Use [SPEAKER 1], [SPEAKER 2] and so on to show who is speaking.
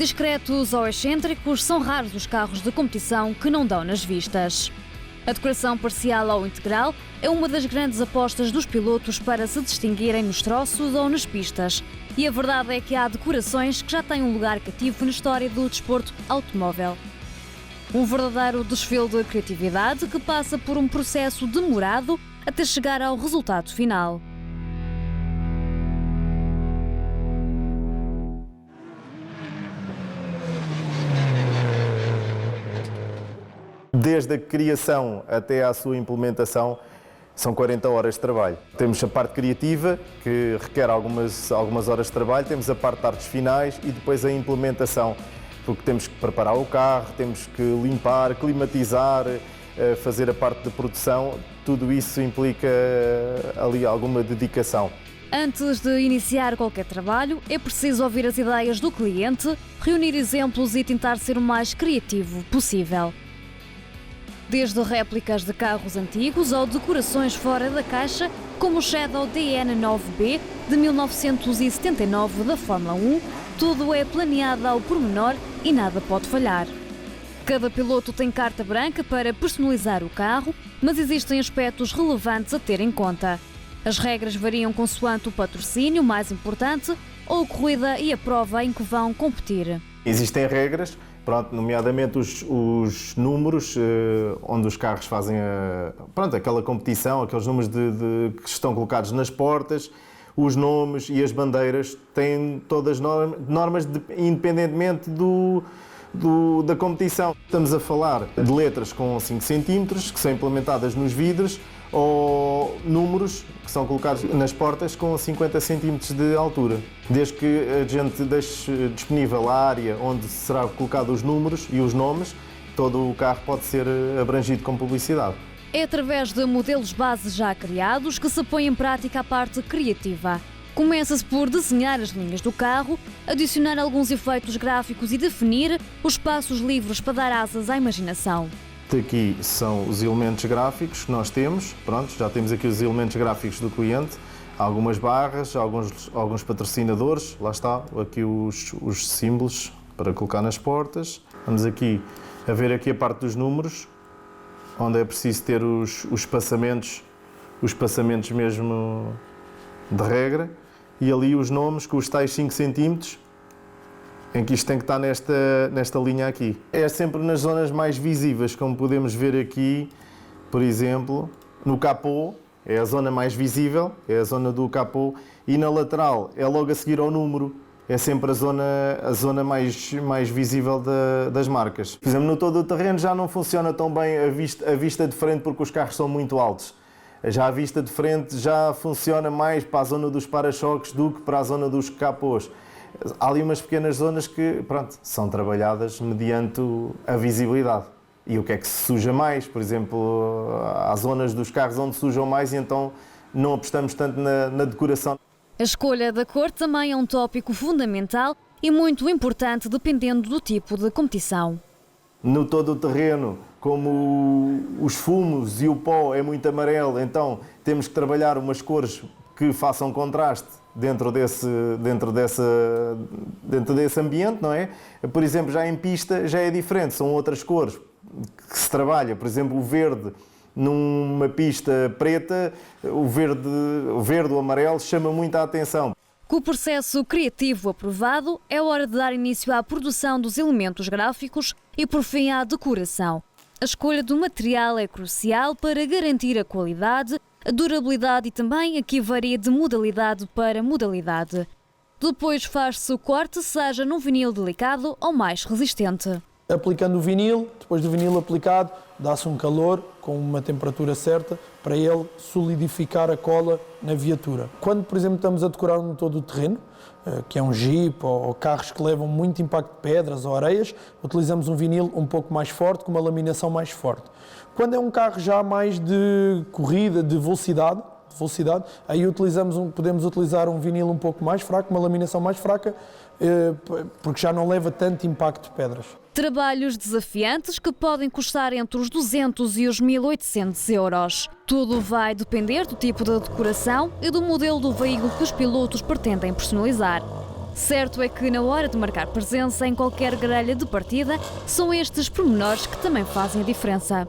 [SPEAKER 1] Discretos ou excêntricos, são raros os carros de competição que não dão nas vistas. A decoração parcial ou integral é uma das grandes apostas dos pilotos para se distinguirem nos troços ou nas pistas. E a verdade é que há decorações que já têm um lugar cativo na história do desporto automóvel. Um verdadeiro desfile de criatividade que passa por um processo demorado até chegar ao resultado final.
[SPEAKER 2] Desde a criação até à sua implementação, são 40 horas de trabalho. Temos a parte criativa, que requer algumas horas de trabalho, temos a parte de artes finais e depois a implementação, porque temos que preparar o carro, temos que limpar, climatizar, fazer a parte de produção, tudo isso implica ali alguma dedicação.
[SPEAKER 1] Antes de iniciar qualquer trabalho, é preciso ouvir as ideias do cliente, reunir exemplos e tentar ser o mais criativo possível. Desde réplicas de carros antigos ou decorações fora da caixa, como o Shadow DN9B de 1979 da Fórmula 1, tudo é planeado ao pormenor e nada pode falhar. Cada piloto tem carta branca para personalizar o carro, mas existem aspectos relevantes a ter em conta. As regras variam consoante o patrocínio mais importante ou a corrida e a prova em que vão competir.
[SPEAKER 2] Existem regras, nomeadamente os números onde os carros fazem aquela competição, aqueles números que estão colocados nas portas, os nomes e as bandeiras têm todas normas independentemente da competição. Estamos a falar de letras com 5 cm que são implementadas nos vidros ou números que são colocados nas portas com 50 cm de altura. Desde que a gente deixe disponível a área onde será colocado os números e os nomes, todo o carro pode ser abrangido com publicidade.
[SPEAKER 1] É através de modelos base já criados que se põe em prática a parte criativa. Começa-se por desenhar as linhas do carro, adicionar alguns efeitos gráficos e definir os espaços livres para dar asas à imaginação.
[SPEAKER 2] Aqui são os elementos gráficos que nós temos. Já temos aqui os elementos gráficos do cliente, algumas barras, alguns patrocinadores, lá está, aqui os símbolos para colocar nas portas. Vamos aqui a ver aqui a parte dos números, onde é preciso ter os espaçamentos mesmo de regra, e ali os nomes com os tais 5 cm, em que isto tem que estar nesta linha aqui. É sempre nas zonas mais visíveis, como podemos ver aqui, por exemplo, no capô, é a zona mais visível, é a zona do capô, e na lateral é logo a seguir ao número, é sempre a zona mais visível das marcas. Por exemplo, no todo o terreno já não funciona tão bem a vista de frente porque os carros são muito altos. Já a vista de frente já funciona mais para a zona dos para-choques do que para a zona dos capôs. Há ali umas pequenas zonas que, são trabalhadas mediante a visibilidade. E o que é que se suja mais? Por exemplo, há zonas dos carros onde sujam mais e então não apostamos tanto na decoração.
[SPEAKER 1] A escolha da cor também é um tópico fundamental e muito importante dependendo do tipo de competição.
[SPEAKER 2] No todo o terreno, como os fumos e o pó é muito amarelo, então temos que trabalhar umas cores que façam contraste dentro desse ambiente, não é? Por exemplo, já em pista já é diferente, são outras cores que se trabalha. Por exemplo, o verde numa pista preta, o verde ou amarelo chama muita atenção.
[SPEAKER 1] Com o processo criativo aprovado, é hora de dar início à produção dos elementos gráficos e, por fim, à decoração. A escolha do material é crucial para garantir a qualidade, a durabilidade e também aqui varia de modalidade para modalidade. Depois faz-se o corte, seja num vinil delicado ou mais resistente.
[SPEAKER 3] Aplicando o vinil, depois do vinil aplicado, dá-se um calor com uma temperatura certa para ele solidificar a cola na viatura. Quando, por exemplo, estamos a decorar no todo o terreno, que é um Jeep ou carros que levam muito impacto de pedras ou areias, utilizamos um vinil um pouco mais forte, com uma laminação mais forte. Quando é um carro já mais de corrida, de velocidade, aí podemos utilizar um vinil um pouco mais fraco, uma laminação mais fraca, porque já não leva tanto impacto de pedras.
[SPEAKER 1] Trabalhos desafiantes que podem custar entre os 200 e os 1.800 euros. Tudo vai depender do tipo de decoração e do modelo do veículo que os pilotos pretendem personalizar. Certo é que na hora de marcar presença em qualquer grelha de partida, são estes pormenores que também fazem a diferença.